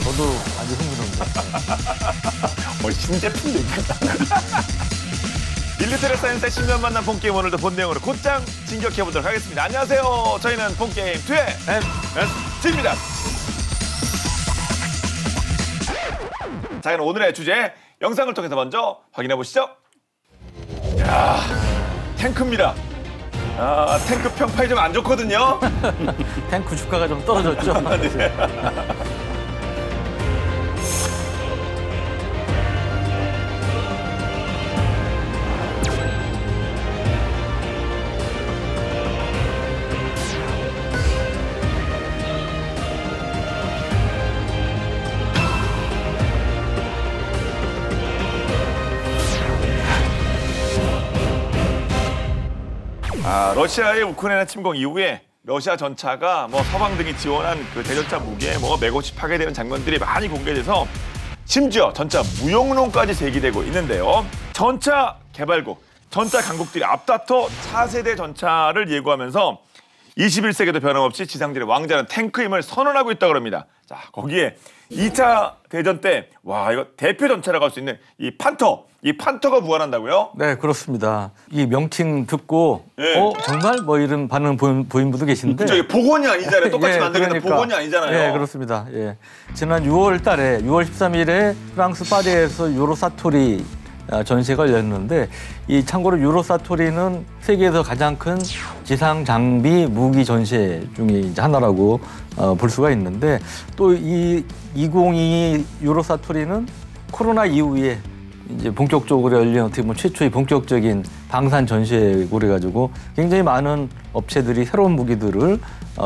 저도 아주 흥분합니다. 신제품도 있겠다. 일리트레 사이언스의 10년 만난 본게임 오늘도 본 내용으로 곧장 진격해보도록 하겠습니다. 안녕하세요. 저희는 본게임 2의 MST입니다. 자, 그럼 오늘의 주제 영상을 통해서 먼저 확인해 보시죠. 야, 탱크입니다. 아, 탱크 평판이 좀 안 좋거든요. 탱크 주가가 좀 떨어졌죠. 네. 러시아의 우크라이나 침공 이후에 러시아 전차가 서방 등이 지원한 그 대전차 무기에 맥없이 파괴되는 장면들이 많이 공개돼서 심지어 전차 무용론까지 제기되고 있는데요. 전차 개발국, 전차 강국들이 앞다퉈 차세대 전차를 예고하면서 21세기도 변함없이 지상들의 왕자는 탱크임을 선언하고 있다고 합니다. 자, 거기에 2차 대전 때 이거 대표 전차라고 할 수 있는 이 판터가 부활한다고요? 네, 그렇습니다. 이 명칭 듣고 네. 정말 이런 반응 보인 분도 계신데 저기 복원이 아니잖아요. 똑같이 만들었는데 복원이 아니잖아요. 네, 그렇습니다. 예. 지난 6월 13일에 프랑스 파리에서 유로사토리 전시회가 열렸는데 참고로 유로사토리는 세계에서 가장 큰 지상 장비 무기 전시회 중에 이제 하나라고 볼 수가 있는데 또 이 2022 유로사토리는 코로나 이후에 이제 본격적으로 열린 어떻게 보면 최초의 본격적인 방산 전시회고 그래가지고 굉장히 많은 업체들이 새로운 무기들을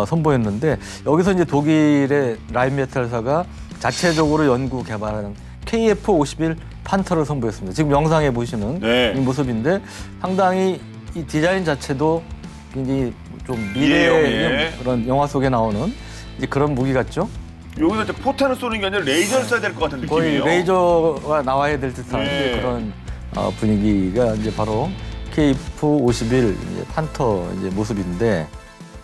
선보였는데 여기서 이제 독일의 라인메탈사가 자체적으로 연구 개발한 KF-51 판터를 선보였습니다. 지금 영상에 보시는 이 모습인데 상당히 이 디자인 자체도 굉장히 좀 미래의 그런 영화 속에 나오는 이제 그런 무기 같죠? 여기서 이제 포탄을 쏘는 게 아니라 레이저를 쏴야 될 것 같은 거의 느낌이에요. 레이저가 나와야 될 듯한 그런 분위기가 이제 바로 KF-51 판터 이제 모습인데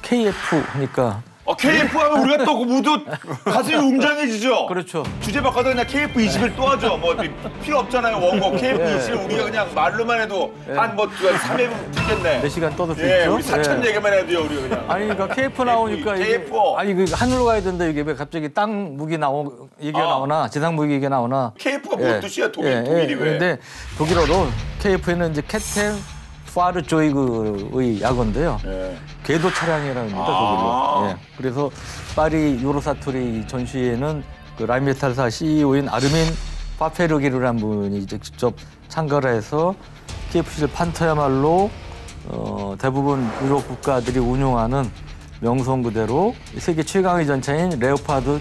KF 하니까 KF 하면 우리가 또 모두 가슴이 웅장해지죠? 그렇죠. 주제 바꿔서 그냥 KF-21 또 하죠. 필요 없잖아요, 원고. KF-21 우리가 그냥 말로만 해도 한 3회분 찍겠네. 몇 시간 떠들 수 있죠? 우리 사천 얘기만 해도요, 우리가 그냥. 아니, 그러니까 KF 나오니까 KF. 아니, 하늘로 가야 되는데 이게 왜 갑자기 땅 무기 얘기가 나오나, 지상 무기 얘기가 나오나. KF가 뭔 뜻이야, 독일이 왜? 근데 독일어로 KF는 이제 캡틴 파르조이그의 약어인데요. 궤도 차량이라는 겁니다, 독일로. 그래서 파리 유로사토리 전시회는 그 라인메탈사 CEO인 아르민 파페르기르라는 분이 이제 직접 참가를 해서 KF-51 판터야말로 대부분 유럽 국가들이 운용하는 명성 그대로 세계 최강의 전차인 레오파드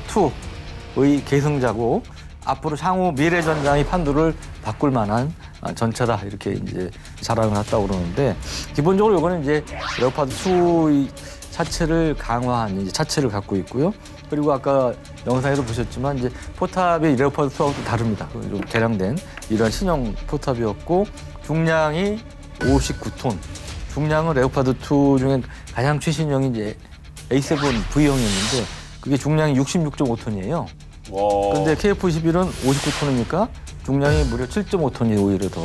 2의 계승자고 앞으로 향후 미래 전장의 판도를 바꿀 만한 전차다 이렇게 이제 자랑을 했다고 그러는데 기본적으로 이거는 이제 레오파드 2의 차체를 강화한 이제 차체를 갖고 있고요. 그리고 아까 영상에도 보셨지만 이제 포탑이 레오파드 2하고 또 다릅니다. 좀 개량된 이런 신형 포탑이었고 중량이 59톤. 중량은 레오파드 2 중에 가장 최신형이 이제 A7 V형이었는데 그게 중량이 66.5톤이에요. 근데 KF-51은 59톤이니까 중량이 무려 7.5톤이 오히려 더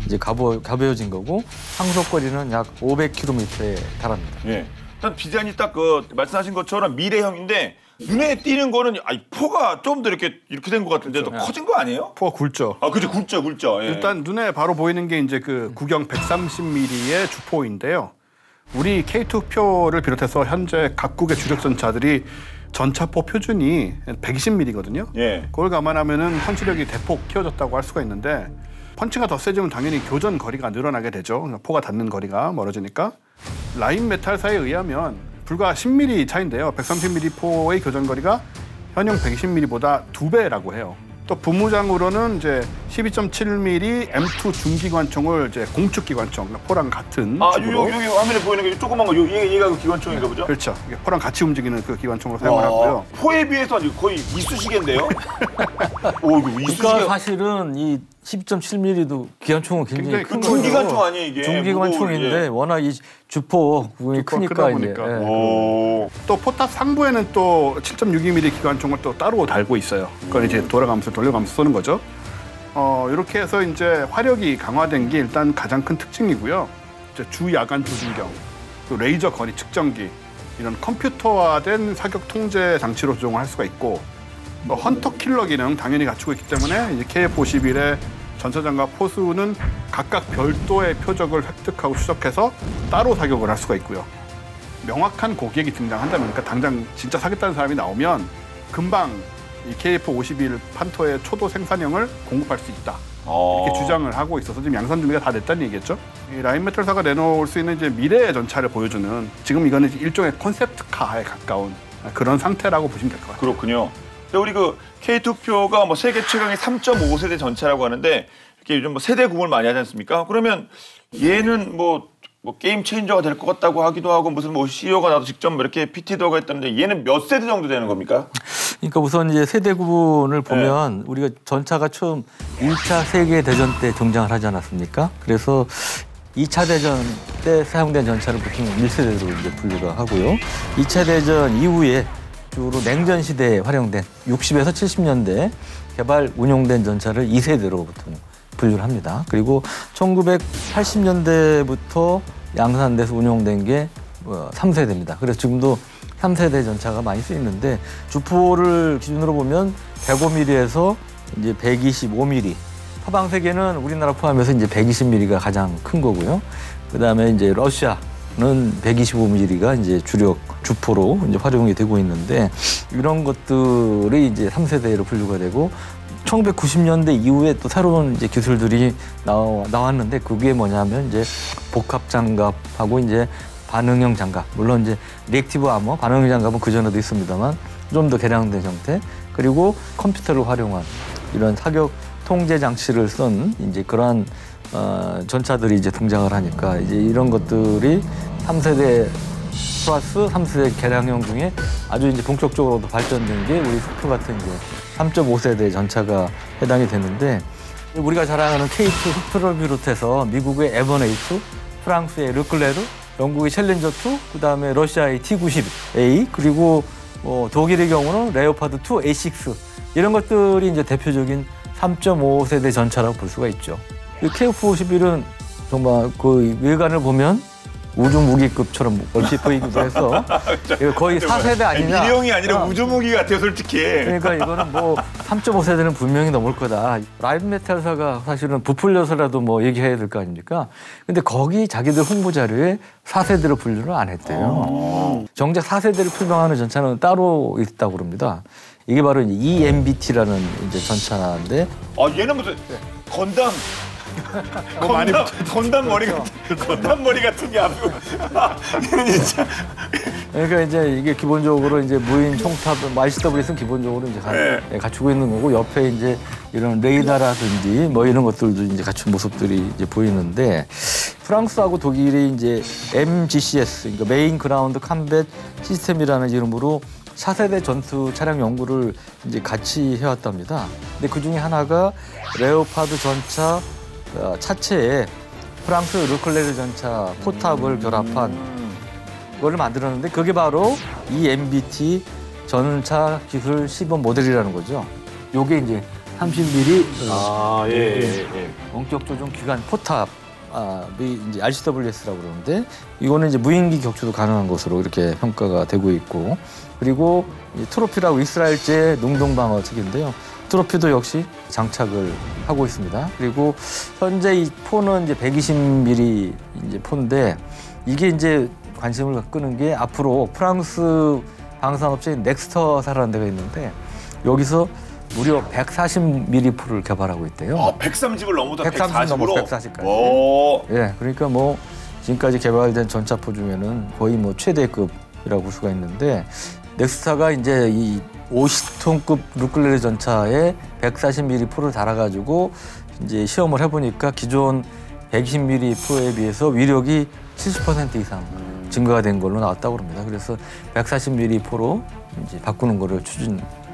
이제 가벼워진 거고 항속거리는 약 500km에 달합니다. 일단 디자인이 딱 말씀하신 것처럼 미래형인데 눈에 띄는 거는 포가 좀 더 이렇게 된 것 같은데 더 커진 거 아니에요? 포가 굵죠. 그죠, 굵죠. 일단 눈에 바로 보이는 게 이제 그 구경 130mm의 주포인데요. 우리 K2표를 비롯해서 현재 각국의 주력 전차들이 전차포 표준이 120mm거든요. 그걸 감안하면은 펀치력이 대폭 키워졌다고 할 수가 있는데 펀치가 더 세지면 당연히 교전 거리가 늘어나게 되죠. 포가 닿는 거리가 멀어지니까. 라인메탈사에 의하면 불과 10mm 차인데요. 130mm 포의 교전 거리가 현용 120mm보다 2배라고 해요. 또 부무장으로는 이제 12.7mm M2 중기관총을 이제 공축 기관총, 포랑 같은 식으로. 여기 화면에 보이는 게 조그만 거, 얘가 그 기관총인가 보죠? 그렇죠. 이게 포랑 같이 움직이는 그 기관총으로 사용을 하고요. 포에 비해서 거의 이쑤시개인데요? 오, 이거 이쑤시개. 그러니까 사실은 이 12.7mm도 기관총은 굉장히 큰 거죠. 중기관총 아니에요 이게? 중기관총인데 예. 워낙 이 주포 부분이 크니까 이제. 예. 오. 또 포탑 상부에는 또 7.62mm 기관총을 또 따로 달고 있어요. 그걸 이제 돌려가면서 쏘는 거죠. 이렇게 해서 이제 화력이 강화된 게 일단 가장 큰 특징이고요. 이제 주야간 조준경, 또 레이저 거리 측정기 이런 컴퓨터화된 사격 통제 장치로 조종을 할 수가 있고, 또 헌터 킬러 기능 당연히 갖추고 있기 때문에 이제 KF-51의 전차장과 포수는 각각 별도의 표적을 획득하고 추적해서 따로 사격을 할 수가 있고요. 명확한 고객이 등장한다면, 그러니까 당장 진짜 사겠다는 사람이 나오면 금방 이 KF-51 판토의 초도 생산형을 공급할 수 있다. 이렇게 주장을 하고 있어서 지금 양산 준비가 다 됐다는 얘기겠죠. 이 라인메탈사가 내놓을 수 있는 이제 미래의 전차를 보여주는, 지금 이거는 일종의 콘셉트카에 가까운 그런 상태라고 보시면 될 것 같아요. 그렇군요. 우리 그 K2표가 뭐 세계 최강의 3.5세대 전차라고 하는데 이렇게 요즘 뭐 세대 구분을 많이 하지 않습니까? 그러면 얘는 뭐 게임 체인저가 될 것 같다고 하기도 하고, 무슨 뭐 CEO가 나도 직접 이렇게 PT도 하고 했다는데 얘는 몇 세대 정도 되는 겁니까? 그러니까 우선 이제 세대 구분을 보면 우리가 전차가 처음 1차 세계 대전 때 등장을 하지 않았습니까? 그래서 2차 대전 때 사용된 전차를 보통 1세대로 이제 분류가 하고요. 2차 대전 이후에 주로 냉전 시대에 활용된 60에서 70년대 개발 운용된 전차를 2세대로 보통 분류를 합니다. 그리고 1980년대부터 양산돼서 운용된 게 3세대입니다. 그래서 지금도 3세대 전차가 많이 쓰이는데, 주포를 기준으로 보면 105mm에서 이제 125mm, 서방 세계는 우리나라 포함해서 이제 120mm가 가장 큰 거고요. 그다음에 이제 러시아는 125mm가 이제 주력 주포로 이제 활용이 되고 있는데, 이런 것들이 이제 3세대로 분류가 되고, 1990년대 이후에 또 새로운 이제 기술들이 나왔는데, 그게 뭐냐면 이제 복합 장갑하고 이제 반응형 장갑, 물론 이제 리액티브 아머, 반응형 장갑은 그 전에도 있습니다만 좀 더 개량된 형태, 그리고 컴퓨터를 활용한 이런 사격 통제 장치를 쓴 이제 그러한 전차들이 이제 등장을 하니까, 이제 이런 것들이 3세대 플러스 3세대 개량형 중에 아주 이제 본격적으로도 발전된 게 우리 속표 같은 이제 3.5세대 전차가 해당이 되는데, 우리가 자랑하는 K2 속표를 비롯해서 미국의 에버네이트, 프랑스의 르클레르, 영국의 챌린저2, 그다음에 러시아의 T-90A, 그리고 독일의 경우는 레오파드 2 A6, 이런 것들이 이제 대표적인 3.5세대 전차라고 볼 수가 있죠. 이 KF-51은 정말 그 외관을 보면 우주 무기급처럼 얼핏 보이기도 해서 거의 4세대 아니냐. 미령이 아니라 우주 무기 같아요, 솔직히. 그러니까 이거는 뭐 3.5세대는 분명히 넘을 거다. 라인메탈사가 사실은 부풀려서라도 뭐 얘기해야 될 거 아닙니까? 근데 거기 자기들 홍보 자료에 4세대로 분류를 안 했대요. 정작 4세대를 표명하는 전차는 따로 있다고 그럽니다. 이게 바로 이제 EMBT라는 이제 전차인데. 얘는 무슨 건담. 건담 머리 같은 게 아니고. 진짜. 그러니까 이제 이게 기본적으로 이제 무인 총탑, ICWS는 기본적으로 이제 갖추고 있는 거고, 옆에 이제 이런 레이더라든지 뭐 이런 것들도 이제 갖춘 모습들이 이제 보이는데, 프랑스하고 독일이 이제 MGCS, 그러니까 메인 그라운드 컴뱃 시스템이라는 이름으로 4세대 전투 차량 연구를 이제 같이 해왔답니다. 근데 그 중에 하나가 레오파드 전차 차체에 프랑스 르클레르 전차 포탑을 결합한 그거를 만들었는데, 그게 바로 이 MBT 전차 기술 시범 모델이라는 거죠. 요게 이제 30mm 원격 조종 기관 포탑이 이제 RCWS라고 그러는데, 이거는 이제 무인기 격추도 가능한 것으로 이렇게 평가가 되고 있고, 그리고 트로피라고 이스라엘제 능동 방어 체계인데요. 트로피도 역시 장착을 하고 있습니다. 그리고 현재 이 포는 이제 120mm 이제 포인데, 이게 이제 관심을 끄는 게 앞으로 프랑스 방산업체인 넥스터사라는 데가 있는데, 여기서 무려 140mm 포를 개발하고 있대요. 130을 넘어서 140 넘어서 140으로? 140까지. 예, 그러니까 뭐 지금까지 개발된 전차포 중에는 거의 뭐 최대급이라고 볼 수가 있는데, 넥스터가 이제 이 50톤급 르클레르 전차에 140mm 포를 달아가지고 이제 시험을 해보니까 기존 120mm 포에 비해서 위력이 70% 이상 증가가 된 걸로 나왔다고 합니다. 그래서 140mm 포로 이제 바꾸는 거를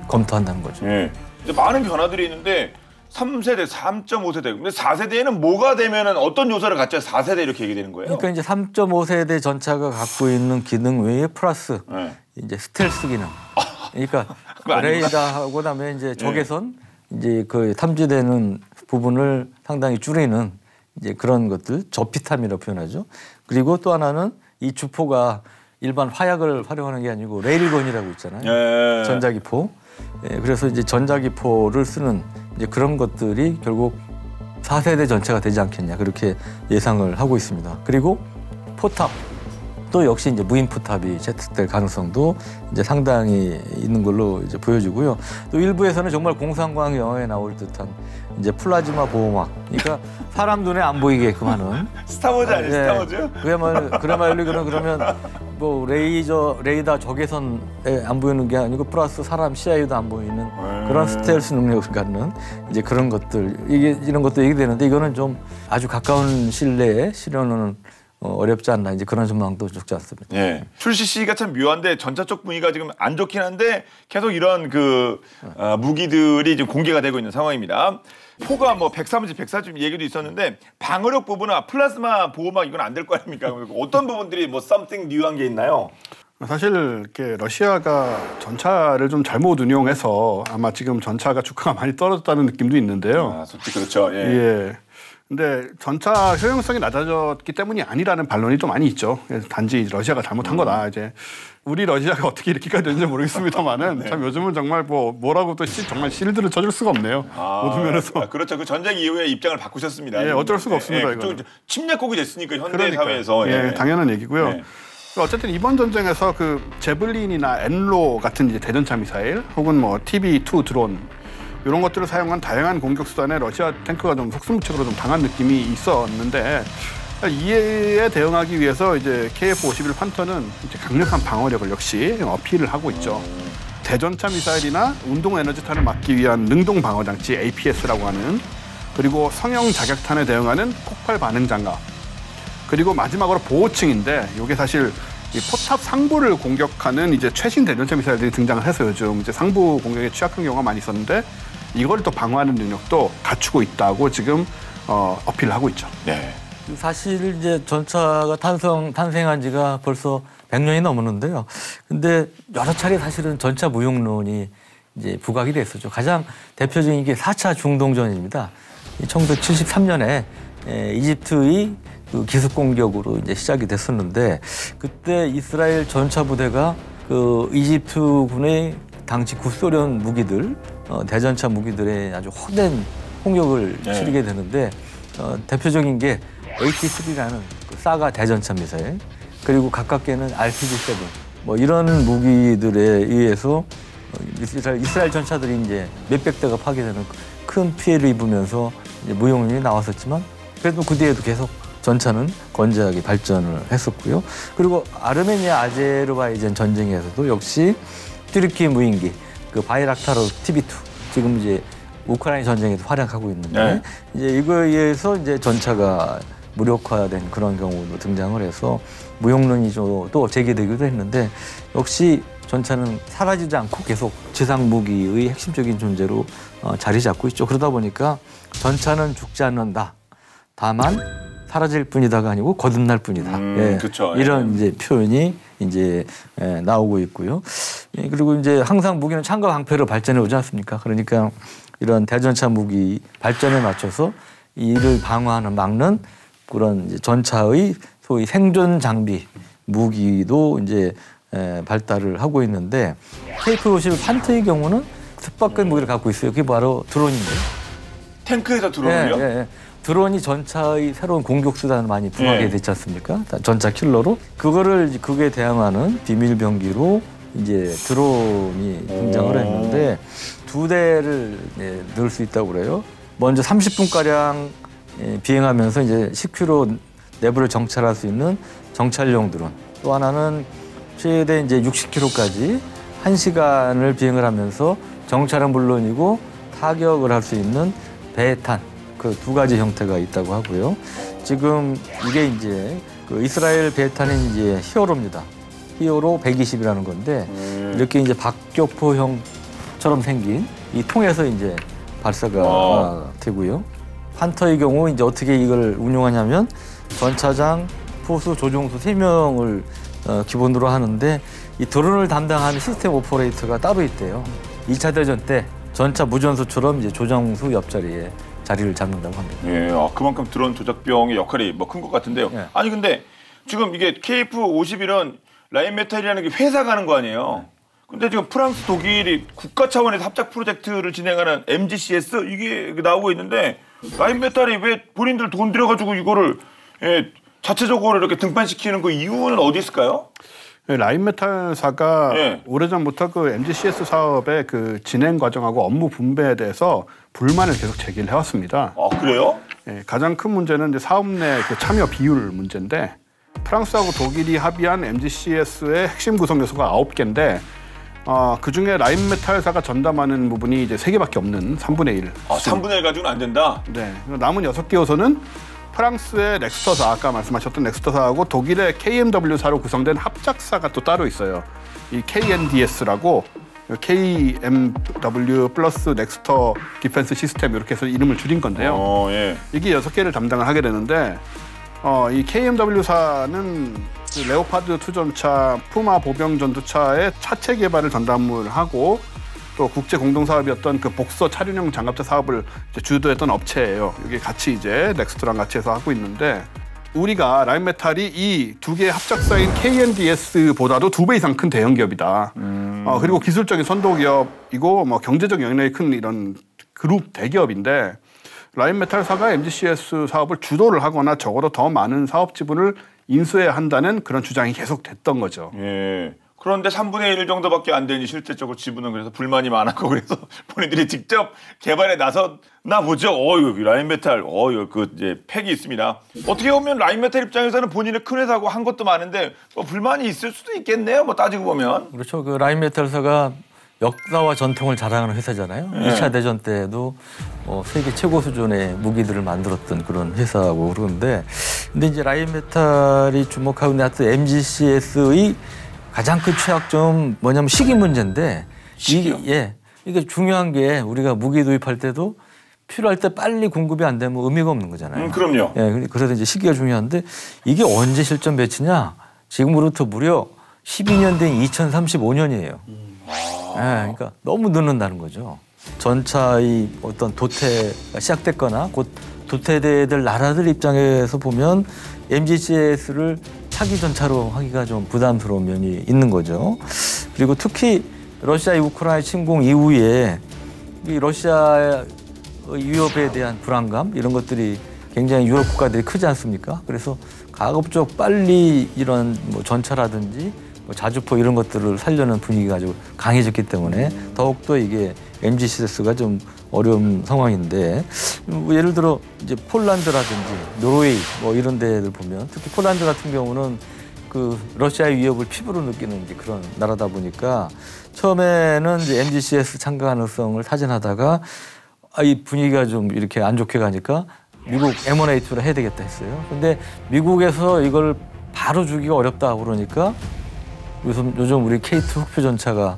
검토한다는 거죠. 네. 이제 많은 변화들이 있는데 3세대, 3.5세대. 근데 4세대에는 뭐가 되면은 어떤 요소를 갖춰야 4세대 이렇게 얘기 되는 거예요? 그러니까 이제 3.5세대 전차가 갖고 있는 기능 외에 플러스 이제 스텔스 기능. 그러니까 레이더하고 그다음에 이제 적외선 이제 그 탐지되는 부분을 상당히 줄이는 이제 그런 것들 저피탐이라고 표현하죠. 그리고 또 하나는 이 주포가 일반 화약을 활용하는 게 아니고 레일건이라고 있잖아요. 전자기포. 그래서 이제 전자기포를 쓰는 이제 그런 것들이 결국 4세대 전차가 되지 않겠냐 그렇게 예상을 하고 있습니다. 그리고 포탑 또 역시 이제 무인 포탑이 채택될 가능성도 이제 상당히 있는 걸로 이제 보여지고요. 또 일부에서는 정말 공상과학 영화에 나올 듯한 이제 플라즈마 보호막, 그러니까 사람 눈에 안 보이게끔 하는 스타워즈 아니에요? 스타워즈? 그야말로 그러면 뭐 레이더 적외선에 안 보이는 게 아니고 플러스 사람 시야에도 안 보이는 그런 스텔스 능력을 갖는 이제 그런 것들 이런 것도 얘기되는데 이거는 좀 아주 가까운 시일 내에 실현은 어렵지 않나 이제 그런 전망도 적지 않습니다. 예. 출시 시기가 참 묘한데 전차 쪽 분위기가 지금 안 좋긴 한데 계속 이런 그 무기들이 지금 공개가 되고 있는 상황입니다. 포가 뭐 130, 140 얘기도 있었는데 방어력 부분은 플라즈마 보호막 이건 안 될 거 아닙니까? 어떤 부분들이 뭐 something new한 게 있나요? 사실 이렇게 러시아가 전차를 좀 잘못 운용해서 아마 지금 전차가 주가가 많이 떨어졌다는 느낌도 있는데요. 솔직히 그렇죠. 예. 근데 전차 효용성이 낮아졌기 때문이 아니라는 반론이 좀 많이 있죠. 단지 러시아가 잘못한 거다. 이제 우리 러시아가 어떻게 이렇게까지 됐는지 모르겠습니다만은 참 요즘은 정말 뭐라고 또 정말 실드를 쳐줄 수가 없네요. 모든 면에서. 그렇죠. 그 전쟁 이후에 입장을 바꾸셨습니다. 예, 어쩔 수가 없습니다. 침략국이 됐으니까 현대 사회에서. 예, 당연한 얘기고요. 어쨌든 이번 전쟁에서 그 제블린이나 엔로 같은 이제 대전차 미사일 혹은 뭐 TB2 드론 이런 것들을 사용한 다양한 공격 수단에 러시아 탱크가 좀 속수무책으로 좀 당한 느낌이 있었는데 이에 대응하기 위해서 이제 KF-51 판터는 이제 강력한 방어력을 역시 어필을 하고 있죠. 대전차 미사일이나 운동 에너지탄을 막기 위한 능동 방어 장치 APS라고 하는 그리고 성형 자격탄에 대응하는 폭발 반응 장갑 그리고 마지막으로 보호층인데 이게 사실 이 포탑 상부를 공격하는 이제 최신 대전차 미사일들이 등장을 해서 요즘 이제 상부 공격에 취약한 경우가 많이 있었는데 이걸 또 방어하는 능력도 갖추고 있다고 지금 어필을 하고 있죠. 네. 사실 이제 전차가 탄생한 지가 벌써 100년이 넘었는데요. 근데 여러 차례 사실은 전차 무용론이 이제 부각이 됐었죠. 가장 대표적인 게 4차 중동전입니다. 1973년에 이집트의 그 기습 공격으로 이제 시작이 됐었는데 그때 이스라엘 전차 부대가 그 이집트군의 당시 구소련 무기들 대전차 무기들의 아주 헛된 공격을 치르게 되는데 대표적인 게 AT-3라는 그 사가 대전차 미사일 그리고 가깝게는 RPG-7 뭐 이런 무기들에 의해서 이스라엘 전차들이 이제 몇백 대가 파괴되는 큰 피해를 입으면서 이제 무용론이 나왔었지만 그래도 그 뒤에도 계속 전차는 건재하게 발전을 했었고요. 그리고 아르메니아 아제르바이잔 전쟁에서도 역시 튀르키 무인기 그 바이락타르 TB2 지금 이제 우크라이나 전쟁에도 활약하고 있는데 이제 이거에 의해서 이제 전차가 무력화된 그런 경우도 등장을 해서 무용론이 또 제기되기도 했는데 역시 전차는 사라지지 않고 계속 지상 무기의 핵심적인 존재로 자리 잡고 있죠. 그러다 보니까 전차는 죽지 않는다. 다만 사라질 뿐이다가 아니고 거듭날 뿐이다. 그렇죠. 이런 이제 표현이 이제 나오고 있고요. 그리고 이제 항상 무기는 창과 방패로 발전해 오지 않습니까? 그러니까 이런 대전차 무기 발전에 맞춰서 이를 방어하는 막는 그런 이제 전차의 소위 생존 장비 무기도 이제 발달을 하고 있는데 KF-51 판트의 경우는 뜻밖의 무기를 갖고 있어요. 그게 바로 드론인데요. 탱크에서 드론을요? 드론이 전차의 새로운 공격 수단을 많이 부하게 됐지 않습니까? 전차 킬러로 그거에 대항하는 비밀 병기로 이제 드론이 등장을 했는데 2대를 넣을 수 있다고 그래요. 먼저 30분 가량 비행하면서 이제 10km 내부를 정찰할 수 있는 정찰용 드론. 또 하나는 최대 이제 60km까지 1시간을 비행을 하면서 정찰은 물론이고 타격을 할 수 있는 배탄. 그 2가지 형태가 있다고 하고요. 지금 이게 이제 그 이스라엘 배탄인 이제 히어로입니다. 히어로 120이라는 건데 이렇게 이제 박격포형처럼 생긴 이 통에서 이제 발사가 되고요. 판터의 경우 이제 어떻게 이걸 운용하냐면 전차장, 포수, 조종수 3명을 기본으로 하는데 이 드론을 담당하는 시스템 오퍼레이터가 따로 있대요. 2차 대전 때 전차 무전수처럼 이제 조종수 옆자리에 자리를 잡는다고 합니다. 예, 그만큼 드론 조작병의 역할이 뭐 큰 것 같은데요. 예. 아니 근데 지금 이게 KF-51은 라인메탈이라는 게 회사가 하는 거 아니에요? 근데 지금 프랑스, 독일이 국가 차원에서 합작 프로젝트를 진행하는 MGCS 이게 나오고 있는데 라인메탈이 왜 본인들 돈 들여가지고 이거를 자체적으로 이렇게 등판시키는 그 이유는 어디 있을까요? 라인메탈사가 오래전부터 그 MGCS 사업의 그 진행 과정하고 업무 분배에 대해서 불만을 계속 제기를 해왔습니다. 아, 그래요? 가장 큰 문제는 이제 사업 내 그 참여 비율 문제인데 프랑스하고 독일이 합의한 MGCS의 핵심 구성 요소가 9개인데 그중에 라인메탈사가 전담하는 부분이 이제 3개밖에 없는 3분의 1. 3분의 1 가지고는 안 된다? 네. 남은 6개 요소는 프랑스의 넥스터사, 아까 말씀하셨던 넥스터사하고 독일의 KMW사로 구성된 합작사가 또 따로 있어요. 이 KNDS라고 KMW 플러스 넥스터 디펜스 시스템 이렇게 해서 이름을 줄인 건데요. 이게 6개를 담당을 하게 되는데 이 KMW사는 레오파드 2 전차, 푸마 보병 전투차의 차체 개발을 전담을 하고 또 국제 공동 사업이었던 그 복서 차륜형 장갑차 사업을 이제 주도했던 업체예요. 이게 같이 이제 넥스트랑 같이 해서 하고 있는데 우리가 라인메탈이 이 2개의 합작사인 KNDS보다도 2배 이상 큰 대형 기업이다. 그리고 기술적인 선도 기업이고 뭐 경제적 영향력이 큰 이런 그룹 대기업인데 라인메탈사가 MGCS 사업을 주도를 하거나 적어도 더 많은 사업 지분을 인수해야 한다는 그런 주장이 계속 됐던 거죠. 예. 그런데 3분의 1 정도밖에 안 되니 실질적으로 지분은 그래서 불만이 많았고 그래서 본인들이 직접 개발에 나섰나 보죠. 여기 라인메탈, 그 이제 팩이 있습니다. 어떻게 보면 라인메탈 입장에서는 본인의 큰 회사고 한 것도 많은데 뭐 불만이 있을 수도 있겠네요. 뭐 따지고 보면. 그렇죠. 그 라인메탈사가 역사와 전통을 자랑하는 회사잖아요. 2차 대전 때도 세계 최고 수준의 무기들을 만들었던 그런 회사고 그런데 근데 이제 라인메탈이 주목하고 있는 하여튼 MGCS의 가장 큰 최악점은 뭐냐면 시기 문제인데 이게 중요한 게 우리가 무기 도입할 때도 필요할 때 빨리 공급이 안 되면 의미가 없는 거잖아요. 그럼요. 그래서 이제 시기가 중요한데 이게 언제 실전 배치냐? 지금으로부터 무려 12년 된 2035년이에요. 그러니까 너무 늦는다는 거죠. 전차의 어떤 도태가 시작됐거나 곧 도태될 나라들 입장에서 보면 MGCS를 차기 전차로 하기가 좀 부담스러운 면이 있는 거죠. 그리고 특히 러시아의 우크라이나 침공 이후에 이 러시아의 위협에 대한 불안감 이런 것들이 굉장히 유럽 국가들이 크지 않습니까? 그래서 가급적 빨리 이런 뭐 전차라든지 뭐 자주포 이런 것들을 살려는 분위기가 아주 강해졌기 때문에 더욱더 이게 MGCS가 좀 어려운 상황인데 예를 들어 이제 폴란드라든지 노르웨이 뭐 이런 데들 보면 특히 폴란드 같은 경우는 그 러시아의 위협을 피부로 느끼는 이제 그런 나라다 보니까 처음에는 이제 MGCS 참가 가능성을 타진하다가 이 분위기가 좀 이렇게 안 좋게 가니까 미국 M1A2를 해야 되겠다 했어요. 근데 미국에서 이걸 바로 주기가 어렵다 그러니까 요즘 우리 K2 흑표 전차가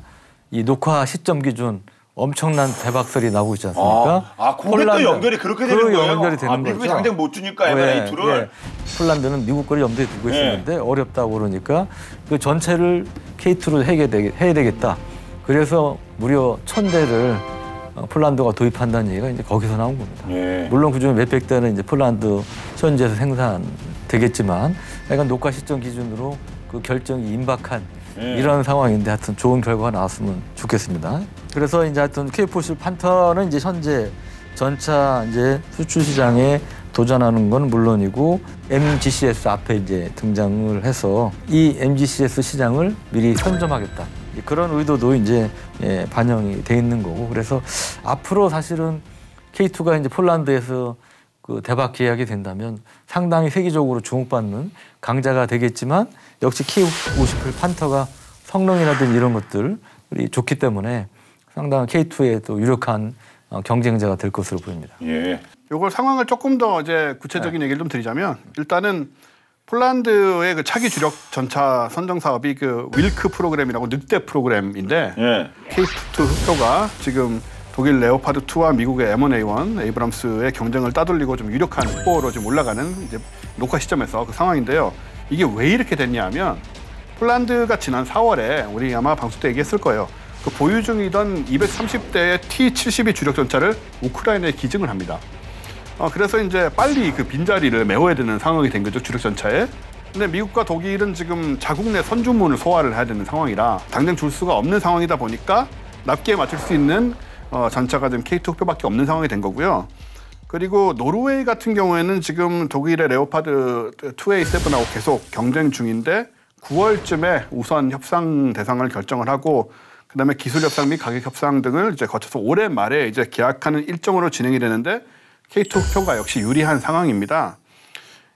이 녹화 시점 기준 엄청난 대박설이 나오고 있지 않습니까? 그게 또 연결이 그렇게 되는 거예요? 연결이 되는 거죠. 미국이 당장 못 주니까 M1A2를. 폴란드는 미국 거를 염두에 두고 있었는데 어렵다고 그러니까 그 전체를 K2로 해야 되겠다. 그래서 무려 1000대를 폴란드가 도입한다는 얘기가 이제 거기서 나온 겁니다. 물론 그중에 몇백 대는 이제 폴란드 현지에서 생산되겠지만 약간 녹화 시점 기준으로 그 결정이 임박한 이런 상황인데 하여튼 좋은 결과가 나왔으면 좋겠습니다. 그래서 이제 하여튼 KF-51 판터는 이제 현재 전차 이제 수출 시장에 도전하는 건 물론이고 MGCS 앞에 이제 등장을 해서 이 MGCS 시장을 미리 선점하겠다. 그런 의도도 이제 반영이 돼 있는 거고 그래서 앞으로 사실은 K2가 이제 폴란드에서 그 대박 계약이 된다면 상당히 세계적으로 주목받는 강자가 되겠지만 역시 KF-51 판터가 성능이라든지 이런 것들이 좋기 때문에 상당한 K2의 또 유력한 경쟁자가 될 것으로 보입니다. 이걸 상황을 조금 더 이제 구체적인 얘기를 좀 드리자면 일단은 폴란드의 그 차기 주력 전차 선정 사업이 그 윌크 프로그램이라고 늑대 프로그램인데 K2 흑표가 지금 독일 레오파드 2와 미국의 M1A1 에이브람스의 경쟁을 따돌리고 좀 유력한 후보로 좀 올라가는 이제 녹화 시점에서 그 상황인데요. 이게 왜 이렇게 됐냐면 폴란드가 지난 4월에 우리 아마 방송 때 얘기했을 거예요. 그 보유 중이던 230대의 T-72 주력 전차를 우크라이나에 기증을 합니다. 그래서 이제 빨리 그 빈자리를 메워야 되는 상황이 된 거죠, 주력 전차에. 근데 미국과 독일은 지금 자국 내 선주문을 소화를 해야 되는 상황이라 당장 줄 수가 없는 상황이다 보니까 납기에 맞출 수 있는 전차가 지금 K2 흑표밖에 없는 상황이 된 거고요. 그리고 노르웨이 같은 경우에는 지금 독일의 레오파드 2A7하고 계속 경쟁 중인데 9월쯤에 우선 협상 대상을 결정을 하고 그다음에 기술 협상 및 가격 협상 등을 이제 거쳐서 올해 말에 이제 계약하는 일정으로 진행이 되는데 K2 흑표가 역시 유리한 상황입니다.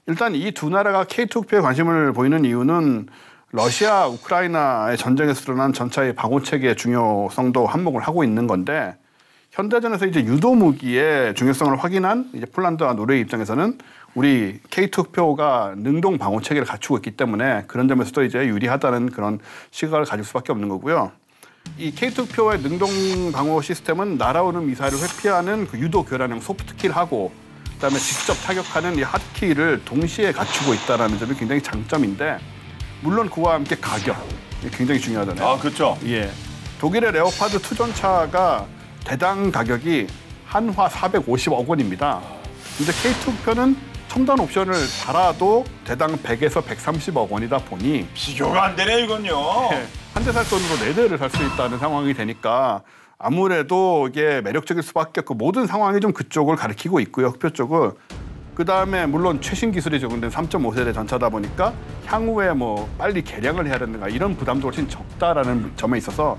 일단 이 두 나라가 K2 흑표에 관심을 보이는 이유는 러시아, 우크라이나의 전쟁에서 드러난 전차의 방호 체계의 중요성도 한몫을 하고 있는 건데 현대전에서 이제 유도 무기의 중요성을 확인한 이제 폴란드와 노르웨이 입장에서는 우리 K2 흑표가 능동 방호 체계를 갖추고 있기 때문에 그런 점에서도 이제 유리하다는 그런 시각을 가질 수밖에 없는 거고요. 이 K2 흑표의 능동 방호 시스템은 날아오는 미사일을 회피하는 그 유도 교란형 소프트킬하고 그다음에 직접 타격하는 이 하드킬을 동시에 갖추고 있다는 점이 굉장히 장점인데 물론 그와 함께 가격 굉장히 중요하잖아요. 아, 그렇죠. 예, 독일의 레오파드 2 전차가 대당 가격이 한화 450억 원입니다. 근데 K2 흑표는 첨단 옵션을 달아도 대당 100에서 130억 원이다 보니 비교가 안 되네 이건요. 예, 한 대 살 돈으로 4대를 살 수 있다는 상황이 되니까 아무래도 이게 매력적일 수밖에 없고 모든 상황이 좀 그쪽을 가리키고 있고요. 흑표 쪽은. 그다음에 물론 최신 기술이 적용된 3.5세대 전차다 보니까 향후에 뭐 빨리 개량을 해야 된다든가 이런 부담도 훨씬 적다라는 점에 있어서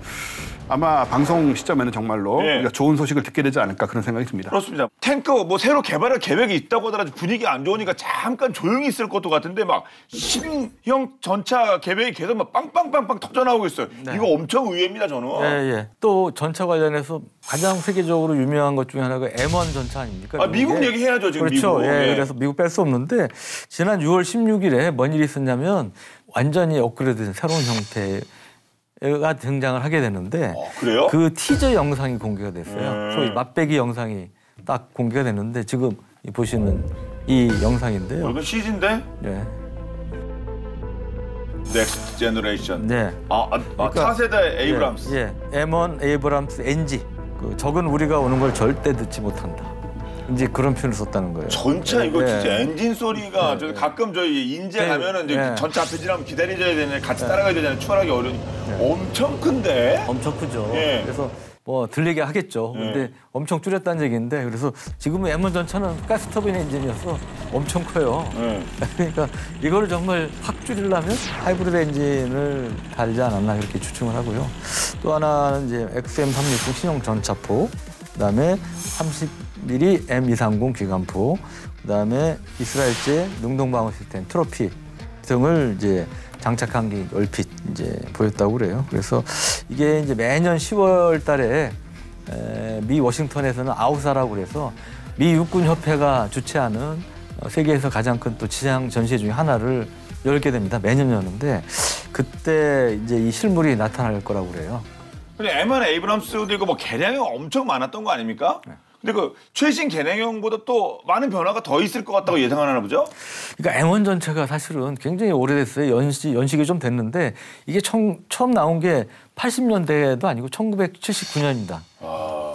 아마 방송 시점에는 정말로 예. 우리가 좋은 소식을 듣게 되지 않을까 그런 생각이 듭니다. 그렇습니다. 탱크 뭐 새로 개발할 계획이 있다고 하더라도 분위기 안 좋으니까 잠깐 조용히 있을 것도 같은데 막 신형 전차 계획이 계속 막 빵빵빵빵 터져나오고 있어요. 네. 이거 엄청 의외입니다, 저는. 예. 또 전차 관련해서 가장 세계적으로 유명한 것 중에 하나가 M1 전차 아닙니까? 아, 미국 얘기해야죠, 지금. 그렇죠. 미국. 예. 예. 그래서 미국 뺄 수 없는데 지난 6월 16일에 뭔 일이 있었냐면 완전히 업그레이드된 새로운 형태가 등장을 하게 되는데 그래요? 그 티저 영상이 공개가 됐어요. 소위 맛배기 영상이 딱 공개가 됐는데 지금 보시는 이 영상인데요. 이건 CG인데? 네. 넥스트 제너레이션. 네. 그러니까, 4세대 에이브람스. 예. M1 에이브람스 NG. 그 적은 우리가 오는 걸 절대 듣지 못한다. 이제 그런 표현을 썼다는 거예요. 전차 이거 네. 진짜 엔진 소리가 저 가끔 저희 인제 네. 가면은 이제 네. 전차 앞에 지나면 기다려줘야 되네, 같이 따라가야 되잖아요. 추월하기 어려우니까. 엄청 큰데. 엄청 크죠. 예. 그래서 뭐 들리게 하겠죠. 근데 엄청 줄였다는 얘기인데 그래서 지금은 M1 전차는 가스터빈 엔진이어서 엄청 커요. 그러니까 이거를 정말 확 줄이려면 하이브리드 엔진을 달지 않았나 그렇게 추측을 하고요. 또 하나는 이제 XM360 신형 전차포, 그다음에 30mm M230 기관포, 그다음에 이스라엘제 능동방어 시스템 트로피 등을 이제 장착한 게 얼핏 이제 보였다고 그래요. 그래서 이게 이제 매년 10월 달에 미 워싱턴에서는 아우사라고 그래서 미 육군 협회가 주최하는 세계에서 가장 큰 또 지상 전시회 중에 하나를 열게 됩니다. 매년 여는데 그때 이제 이 실물이 나타날 거라고 그래요. 근데 M1 에이브람스도 이거 뭐 개량이 엄청 많았던 거 아닙니까? 네. 근데 그 최신 개량형보다 또 많은 변화가 더 있을 것 같다고 예상하나 보죠? 그러니까 M1 전차가 사실은 굉장히 오래됐어요. 연식이 좀 됐는데 이게 처음 나온 게 80년대도 아니고 1979년입니다.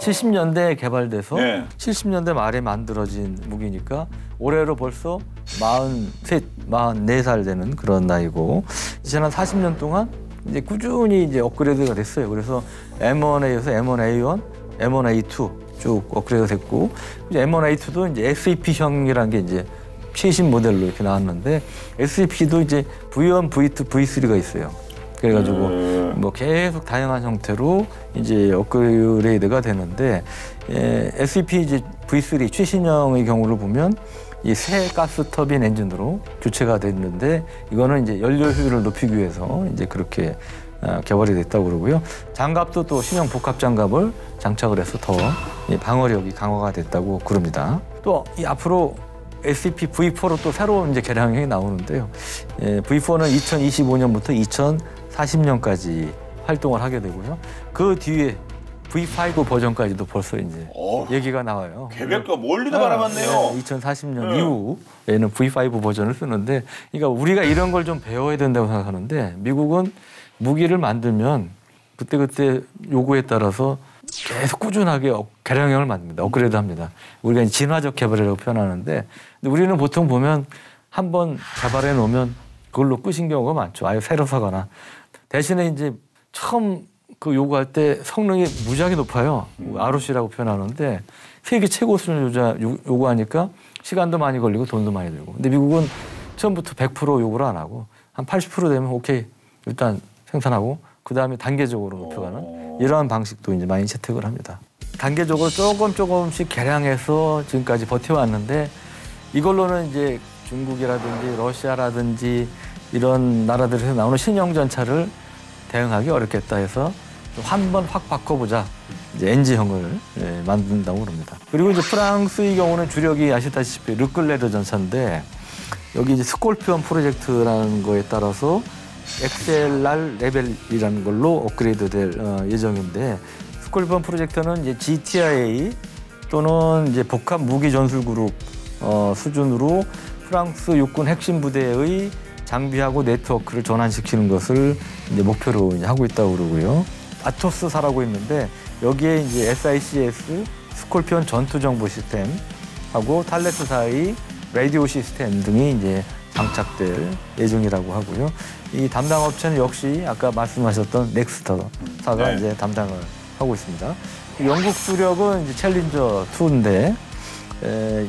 70년대에 개발돼서 네. 70년대 말에 만들어진 무기니까 올해로 벌써 44살 되는 그런 나이고 지난 40년 동안 이제 꾸준히 이제 업그레이드가 됐어요. 그래서 M1A에서 M1A1, M1A2 쭉 업그레이드가 됐고 이제 M1A2도 이제 SEP형이라는 게 이제 최신 모델로 이렇게 나왔는데 SEP도 이제 V1, V2, V3가 있어요. 그래가지고 뭐 계속 다양한 형태로 이제 업그레이드가 되는데 SEP 이제 V3 최신형의 경우를 보면 이 새 가스 터빈 엔진으로 교체가 됐는데 이거는 이제 연료 효율을 높이기 위해서 이제 그렇게 개발이 됐다고 그러고요. 장갑도 또 신형 복합 장갑을 장착을 해서 더 방어력이 강화가 됐다고 그럽니다. 또 이 앞으로 SEP V4로 또 새로운 이제 개량형이 나오는데요. V4는 2025년부터 2040년까지 활동을 하게 되고요. 그 뒤에 V5 버전까지도 벌써 이제 얘기가 나와요. 계획도 멀리도 바라봤네요. 2040년 이후에는 V5 버전을 쓰는데, 그러니까 우리가 이런 걸 좀 배워야 된다고 생각하는데, 미국은 무기를 만들면 그때그때 요구에 따라서 계속 꾸준하게 개량형을 만듭니다. 업그레이드합니다. 우리가 진화적 개발이라고 표현하는데, 근데 우리는 보통 보면 한번 개발해 놓으면 그걸로 끝인 경우가 많죠. 아예 새로 사거나. 대신에 이제 처음 그 요구할 때 성능이 무지하게 높아요. ROC라고 표현하는데 세계 최고 수준을 요구하니까 시간도 많이 걸리고 돈도 많이 들고. 근데 미국은 처음부터 100% 요구를 안 하고 한 80% 되면 오케이 일단 생산하고 그다음에 단계적으로 높여가는 이러한 방식도 이제 많이 채택을 합니다. 단계적으로 조금씩 개량해서 지금까지 버텨왔는데, 이걸로는 이제 중국이라든지 러시아라든지 이런 나라들에서 나오는 신형 전차를 대응하기 어렵겠다 해서 한 번 확 바꿔보자. 이제 NG형을 만든다고 그럽니다. 그리고 이제 프랑스의 경우는 주력이 아시다시피 르클레르 전차인데, 여기 이제 스콜피온 프로젝트라는 거에 따라서 XLR 레벨이라는 걸로 업그레이드 될 예정인데, 스콜피온 프로젝트는 이제 GTIA 또는 이제 복합 무기 전술 그룹 수준으로 프랑스 육군 핵심 부대의 장비하고 네트워크를 전환시키는 것을 이제 목표로 이제 하고 있다고 그러고요. 아토스사라고 있는데 여기에 이제 SICS 스콜피온 전투 정보 시스템하고 탈레스사의 라디오 시스템 등이 이제 장착될 예정이라고 하고요. 이 담당 업체는 역시 아까 말씀하셨던 넥스터사가 이제 담당을 하고 있습니다. 영국 주력은 이제 챌린저 2인데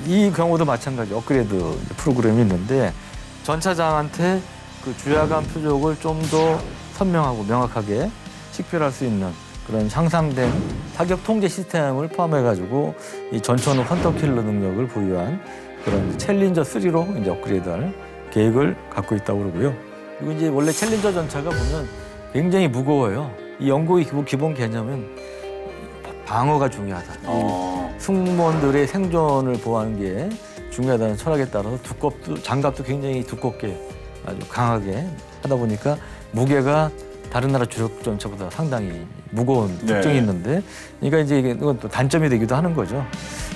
이 경우도 마찬가지 업그레이드 프로그램이 있는데, 전차장한테 그 주야간 표적을 좀 더 선명하고 명확하게 식별할 수 있는 그런 향상된 타격 통제 시스템을 포함해가지고 이 전천후 헌터킬러 능력을 보유한 그런 챌린저 3로 이제 업그레이드할 계획을 갖고 있다고 그러고요. 그리고 이제 원래 챌린저 전차가 보면 굉장히 무거워요. 이 영국의 기본 개념은 방어가 중요하다. 승무원들의 생존을 보호하는 게 중요하다는 철학에 따라서 장갑도 굉장히 두껍게 아주 강하게 하다 보니까 무게가 다른 나라 주력 전차보다 상당히 무거운 특징이 있는데, 그러니까 이제 이건 또 단점이 되기도 하는 거죠.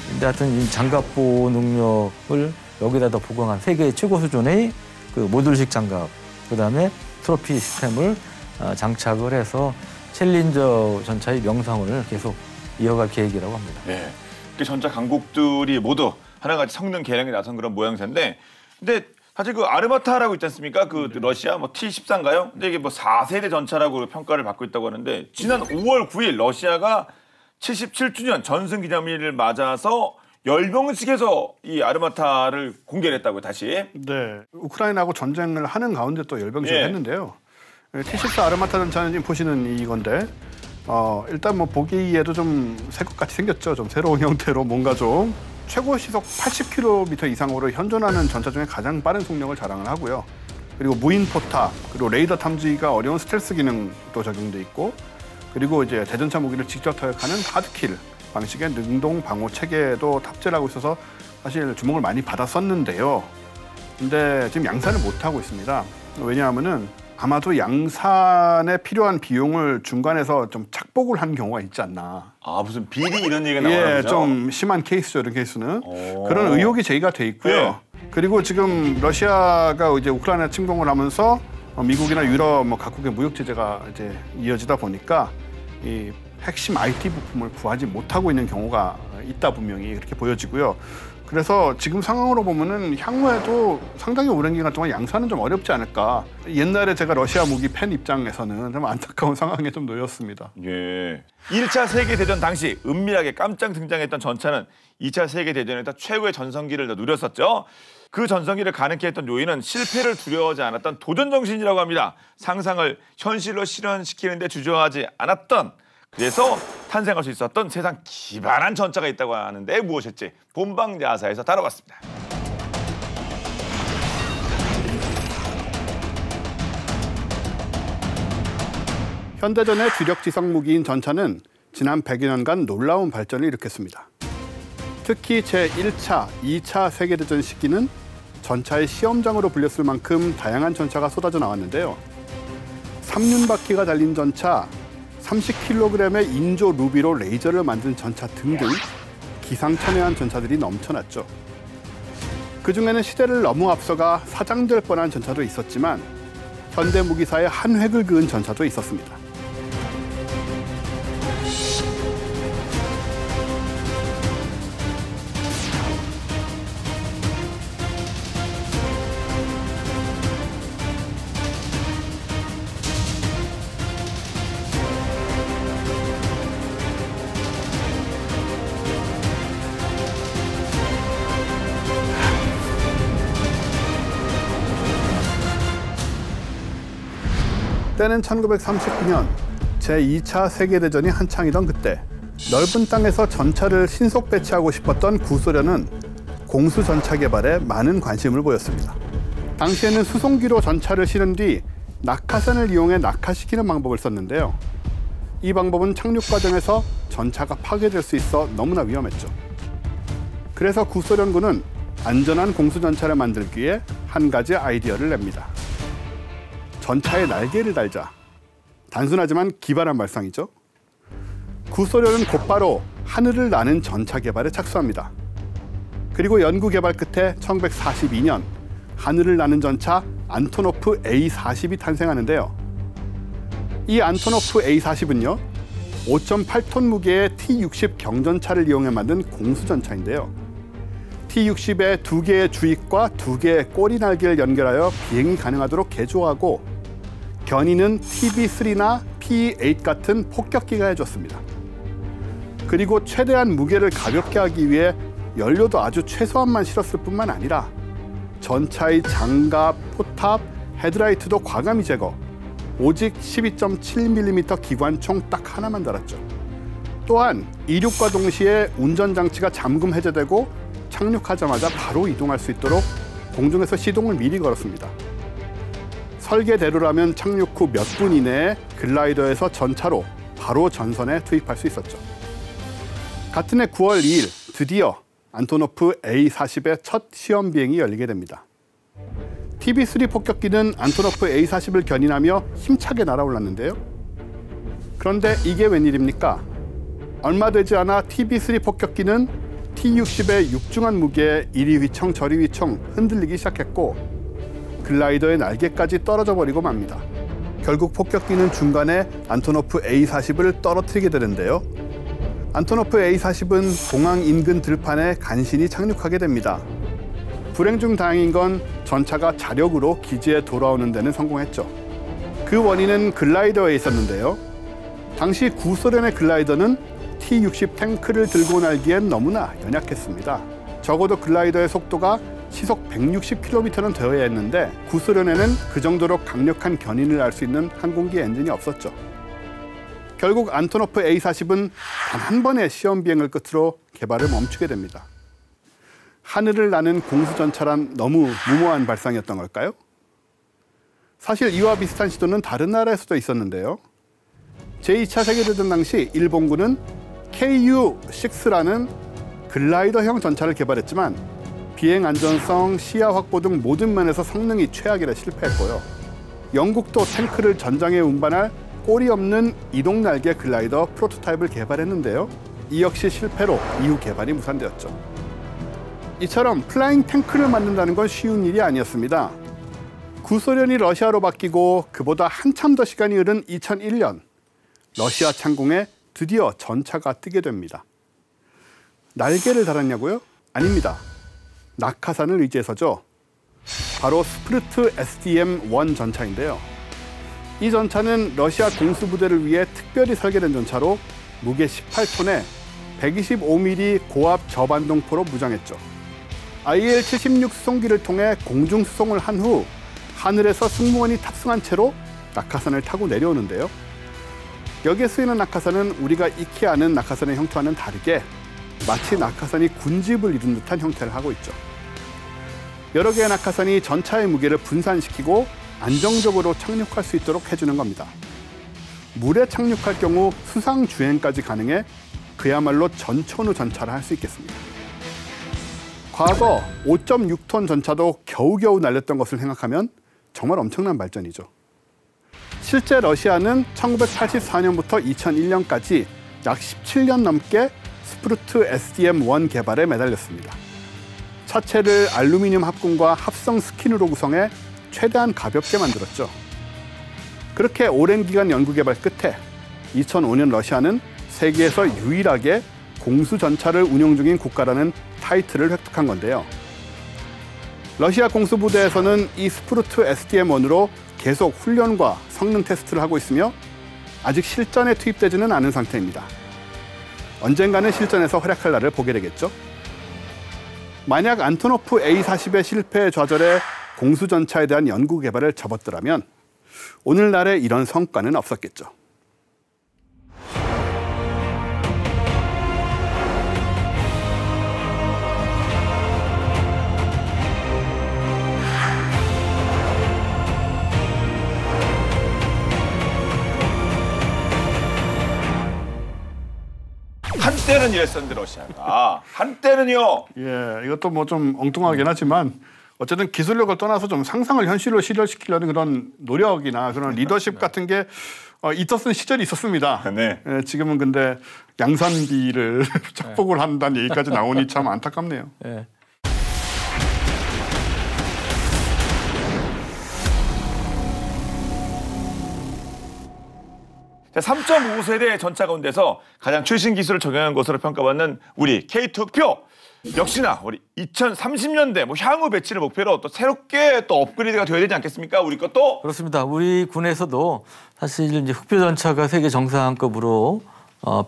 근데 하여튼 이 장갑 보호 능력을 여기다 더 보강한 세계 최고 수준의 그 모듈식 장갑, 그다음에 트로피 시스템을 장착을 해서 챌린저 전차의 명성을 계속 이어갈 계획이라고 합니다. 네. 그 전차 강국들이 모두 하나같이 성능 개량에 나선 그런 모양새인데, 근데 사실 그 아르마타라고 있지 않습니까? 그 러시아 뭐 T-13인가요? 근데 이게 뭐 4세대 전차라고 평가를 받고 있다고 하는데, 지난 5월 9일 러시아가 77주년 전승기념일을 맞아서 열병식에서 이 아르마타를 공개를 했다고요, 다시. 네. 우크라이나하고 전쟁을 하는 가운데 또 열병식을 했는데요. T-14 아르마타 전차는 지금 보시는 이건데, 일단 뭐 보기에도 좀 새 것 같이 생겼죠. 좀 새로운 형태로 뭔가 좀 최고 시속 80km 이상으로 현존하는 전차 중에 가장 빠른 속력을 자랑을 하고요. 그리고 무인 포탑, 그리고 레이더 탐지가 어려운 스텔스 기능도 적용돼 있고, 그리고 이제 대전차 무기를 직접 타격하는 하드킬 방식의 능동 방호 체계도 탑재를 하고 있어서 사실 주목을 많이 받았었는데요. 근데 지금 양산을 못 하고 있습니다. 왜냐하면은 아마도 양산에 필요한 비용을 중간에서 좀 착복을 한 경우가 있지 않나. 아, 무슨 비리 이런 얘기가 나오는 거죠? 좀 심한 케이스죠, 이런 케이스는. 그런 의혹이 제기가 돼 있고요. 그리고 지금 러시아가 이제 우크라이나 침공을 하면서 미국이나 유럽 뭐 각국의 무역 제재가 이제 이어지다 보니까 이 핵심 IT 부품을 구하지 못하고 있는 경우가 있다, 분명히 그렇게 보여지고요. 그래서 지금 상황으로 보면은 향후에도 상당히 오랜 기간 동안 양산은 좀 어렵지 않을까. 옛날에 제가 러시아 무기 팬 입장에서는 좀 안타까운 상황에 좀 놓였습니다. 예. 1차 세계대전 당시 은밀하게 깜짝 등장했던 전차는 2차 세계대전에서 최고의 전성기를 누렸었죠. 그 전성기를 가능케 했던 요인은 실패를 두려워하지 않았던 도전정신이라고 합니다. 상상을 현실로 실현시키는 데 주저하지 않았던, 그래서 탄생할 수 있었던 세상 기반한 전차가 있다고 하는데 무엇일지 본방야사에서 다뤄봤습니다. 현대전의 주력 지성 무기인 전차는 지난 100여 년간 놀라운 발전을 일으켰습니다. 특히 제1차, 2차 세계대전 시기는 전차의 시험장으로 불렸을 만큼 다양한 전차가 쏟아져 나왔는데요. 3륜바퀴가 달린 전차, 30kg의 인조 루비로 레이저를 만든 전차 등등 기상천외한 전차들이 넘쳐났죠. 그중에는 시대를 너무 앞서가 사장될 뻔한 전차도 있었지만 현대 무기사의 한 획을 그은 전차도 있었습니다. 때는 1939년 제2차 세계대전이 한창이던 그때 넓은 땅에서 전차를 신속 배치하고 싶었던 구소련은 공수전차 개발에 많은 관심을 보였습니다. 당시에는 수송기로 전차를 실은 뒤 낙하산을 이용해 낙하시키는 방법을 썼는데요. 이 방법은 착륙 과정에서 전차가 파괴될 수 있어 너무나 위험했죠. 그래서 구소련군은 안전한 공수전차를 만들기 위해 한 가지 아이디어를 냅니다. 전차에 날개를 달자. 단순하지만 기발한 발상이죠. 구소련은 곧바로 하늘을 나는 전차 개발에 착수합니다. 그리고 연구 개발 끝에 1942년 하늘을 나는 전차 안토노프 A-40이 탄생하는데요. 이 안토노프 A-40은요. 5.8톤 무게의 T-60 경전차를 이용해 만든 공수전차인데요. T-60의 2개의 주익과 2개의 꼬리 날개를 연결하여 비행이 가능하도록 개조하고 견인은 TB3나 PE8 같은 폭격기가 해줬습니다. 그리고 최대한 무게를 가볍게 하기 위해 연료도 아주 최소한만 실었을 뿐만 아니라 전차의 장갑, 포탑, 헤드라이트도 과감히 제거, 오직 12.7mm 기관총 딱 하나만 달았죠. 또한 이륙과 동시에 운전장치가 잠금 해제되고 착륙하자마자 바로 이동할 수 있도록 공중에서 시동을 미리 걸었습니다. 설계대로라면 착륙 후 몇 분 이내에 글라이더에서 전차로 바로 전선에 투입할 수 있었죠. 같은 해 9월 2일 드디어 안토노프 A-40의 첫 시험 비행이 열리게 됩니다. TB3 폭격기는 안토노프 A-40을 견인하며 힘차게 날아올랐는데요. 그런데 이게 웬일입니까? 얼마 되지 않아 TB3 폭격기는 T-60의 육중한 무게에 이리 휘청 저리 휘청 흔들리기 시작했고 글라이더의 날개까지 떨어져 버리고 맙니다. 결국 폭격기는 중간에 안토노프 A-40을 떨어뜨리게 되는데요. 안토노프 A-40은 공항 인근 들판에 간신히 착륙하게 됩니다. 불행 중 다행인 건 전차가 자력으로 기지에 돌아오는 데는 성공했죠. 그 원인은 글라이더에 있었는데요. 당시 구소련의 글라이더는 T-60 탱크를 들고 날기엔 너무나 연약했습니다. 적어도 글라이더의 속도가 시속 160km는 되어야 했는데 구소련에는 그 정도로 강력한 견인을 할 수 있는 항공기 엔진이 없었죠. 결국 안토노프 A-40은 단 한 번의 시험 비행을 끝으로 개발을 멈추게 됩니다. 하늘을 나는 공수전차란 너무 무모한 발상이었던 걸까요? 사실 이와 비슷한 시도는 다른 나라에서도 있었는데요. 제2차 세계대전 당시 일본군은 KU-6라는 글라이더형 전차를 개발했지만 비행 안전성, 시야 확보 등 모든 면에서 성능이 최악이라 실패했고요. 영국도 탱크를 전장에 운반할 꼬리 없는 이동 날개 글라이더 프로토타입을 개발했는데요. 이 역시 실패로 이후 개발이 무산되었죠. 이처럼 플라잉 탱크를 만든다는 건 쉬운 일이 아니었습니다. 구소련이 러시아로 바뀌고 그보다 한참 더 시간이 흐른 2001년 러시아 창공에 드디어 전차가 뜨게 됩니다. 날개를 달았냐고요? 아닙니다. 낙하산을 의지해서죠. 바로 스프르트 SDM-1 전차인데요. 이 전차는 러시아 공수부대를 위해 특별히 설계된 전차로 무게 18톤에 125mm 고압 저반동포로 무장했죠. IL-76 수송기를 통해 공중 수송을 한 후 하늘에서 승무원이 탑승한 채로 낙하산을 타고 내려오는데요. 여기에 쓰이는 낙하산은 우리가 익히 아는 낙하산의 형태와는 다르게 마치 낙하산이 군집을 이룬 듯한 형태를 하고 있죠. 여러 개의 낙하산이 전차의 무게를 분산시키고 안정적으로 착륙할 수 있도록 해주는 겁니다. 물에 착륙할 경우 수상 주행까지 가능해 그야말로 전천후 전차를 할 수 있겠습니다. 과거 5.6톤 전차도 겨우겨우 날렸던 것을 생각하면 정말 엄청난 발전이죠. 실제 러시아는 1984년부터 2001년까지 약 17년 넘게 스프루트 SDM-1 개발에 매달렸습니다. 차체를 알루미늄 합금과 합성 스킨으로 구성해 최대한 가볍게 만들었죠. 그렇게 오랜 기간 연구 개발 끝에 2005년 러시아는 세계에서 유일하게 공수 전차를 운용 중인 국가라는 타이틀을 획득한 건데요. 러시아 공수부대에서는 이 스프루트 SDM-1으로 계속 훈련과 성능 테스트를 하고 있으며 아직 실전에 투입되지는 않은 상태입니다. 언젠가는 실전에서 활약할 날을 보게 되겠죠. 만약 안토노프 A-40의 실패에 좌절해 공수전차에 대한 연구 개발을 접었더라면 오늘날의 이런 성과는 없었겠죠. 한때는 이랬었는데 러시아가 한때는요. 예, 이것도 뭐 좀 엉뚱하긴 하지만 어쨌든 기술력을 떠나서 좀 상상을 현실로 실현시키려는 그런 노력이나 그런 리더십 같은 게 있었던 시절이 있었습니다. 네. 예, 지금은 근데 양산비를 착복을 한다는 얘기까지 나오니 참 안타깝네요. 예. 자, 3.5세대 전차 가운데서 가장 최신 기술을 적용한 것으로 평가받는 우리 K2 흑표. 역시나 우리 2030년대 향후 배치를 목표로 또 새롭게 또 업그레이드가 되어야 되지 않겠습니까? 우리 것도 그렇습니다. 우리 군에서도 사실 이제 흑표 전차가 세계 정상급으로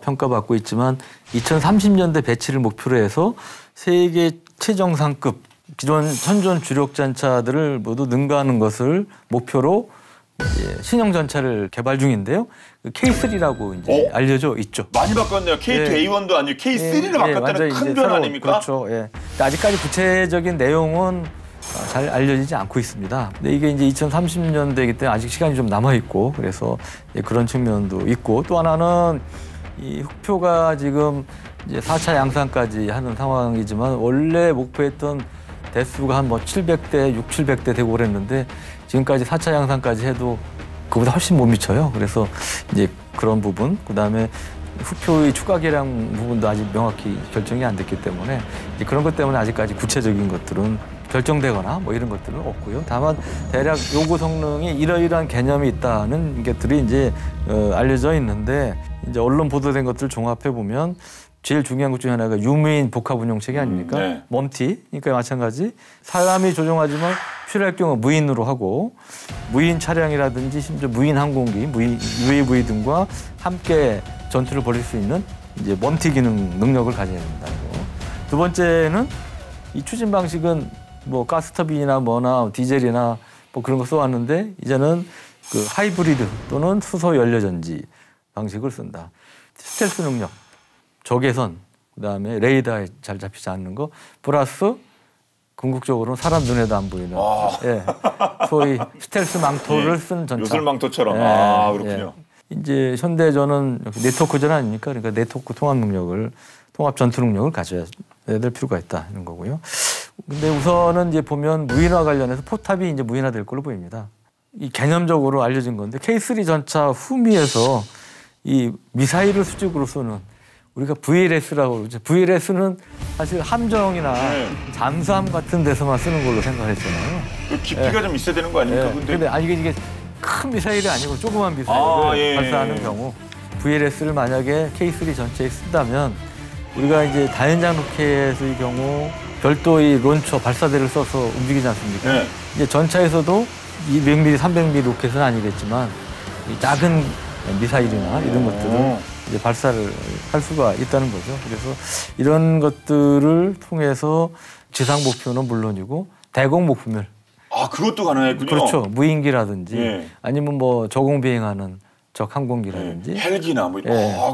평가받고 있지만 2030년대 배치를 목표로 해서 세계 최정상급 기존 현존 주력 전차들을 모두 능가하는 것을 목표로 신형 전차를 개발 중인데요. 그 K3라고 이제 알려져 있죠. 많이 바꿨네요. K2A1도 아니고 K3로 바꿨다는 큰 변화 아닙니까? 그렇죠. 예. 아직까지 구체적인 내용은 잘 알려지지 않고 있습니다. 근데 이게 이제 2030년대이기 때문에 아직 시간이 좀 남아 있고 그래서 그런 측면도 있고 또 하나는 이 흑표가 지금 이제 4차 양산까지 하는 상황이지만 원래 목표했던 대수가 한 700대, 700대 되고 그랬는데 지금까지 4차 양산까지 해도 그보다 훨씬 못 미쳐요. 그래서 이제 그런 부분, 그다음에 흑표의 추가 개량 부분도 아직 명확히 결정이 안 됐기 때문에 이제 그런 것 때문에 아직까지 구체적인 것들은 결정되거나 이런 것들은 없고요. 다만 대략 요구 성능이 이러이러한 개념이 있다는 것들이 이제 알려져 있는데 이제 언론 보도된 것들 종합해 보면 제일 중요한 것 중에 하나가 유무인 복합 운용체계 아닙니까? 네. 멈티. 그러니까 마찬가지. 사람이 조종하지만 필요할 경우 무인으로 하고 무인 차량이라든지 심지어 무인 항공기, 무인 UAV 등과 함께 전투를 벌일 수 있는 이제 멈티 기능 능력을 가져야 된다. 두 번째는 이 추진 방식은 가스터빈이나 디젤이나 그런 거 써왔는데 이제는 그 하이브리드 또는 수소 연료 전지 방식을 쓴다. 스텔스 능력. 적외선, 그다음에 레이더에 잘 잡히지 않는 거, 플러스 궁극적으로는 사람 눈에도 안 보이는 소위 스텔스 망토를 쓴 전차. 요술망토처럼. 그렇군요. 이제 현대전은 네트워크전 아닙니까? 그러니까 네트워크 통합 능력을, 통합 전투 능력을 가져야 될 필요가 있다 이런 거고요. 근데 우선은 이제 보면 무인화 관련해서 포탑이 이제 무인화될 걸로 보입니다. 이 개념적으로 알려진 건데 K3 전차 후미에서 이 미사일을 수직으로 쏘는 우리가 VLS라고 그러죠. VLS는 사실 함정이나 잠수함 같은 데서만 쓰는 걸로 생각했잖아요. 그 깊이가 좀 있어야 되는 거 아닙니까? 근데 이게 큰 미사일이 아니고 조그만 미사일을 발사하는 경우 VLS를 만약에 K3 전체에 쓴다면 우리가 이제 다연장 로켓의 경우 별도의 론처 발사대를 써서 움직이지 않습니까? 이제 전차에서도 200mm, 300mm 로켓은 아니겠지만 이 작은 미사일이나 이런 것들을 이제 발사를 할 수가 있다는 거죠. 그래서 이런 것들을 통해서 지상 목표는 물론이고 대공 목표물. 그것도 가능했군요. 그렇죠. 무인기라든지 아니면 저공 비행하는 적 항공기라든지 헬기나